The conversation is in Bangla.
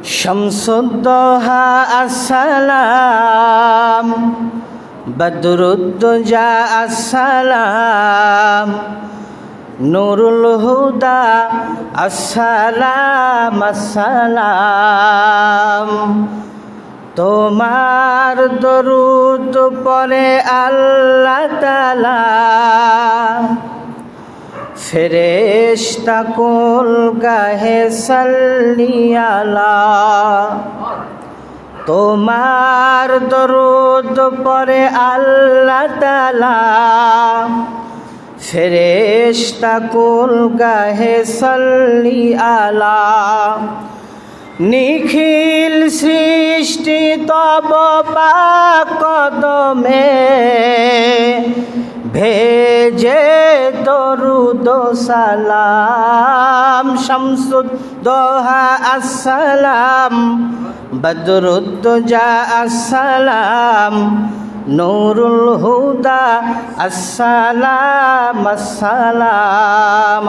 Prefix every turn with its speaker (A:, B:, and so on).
A: শামসুদ্দোহা আসসালাম, বদরুদ্দোজা আসসালাম, নুরুল হুদা আসসালাম আসসালাম। তোমার দরুদ পড়ে আল্লাহ তাআলা, ফেরেশতা কুল গাহে সাল্লি আলা। তোমার দরুদ পড়ে আল্লাহ তাআলা, ফেরেশতা কুল গাহে সাল্লি আলা। নিখিল সৃষ্টি তব পাক কদমে, ভেজে দরুদ সালাম। শামসুদ্দোহা আসসালাম, বদরুদ্দোজা আসসালাম, নুরুল হুদা আসসালাম আসসালাম।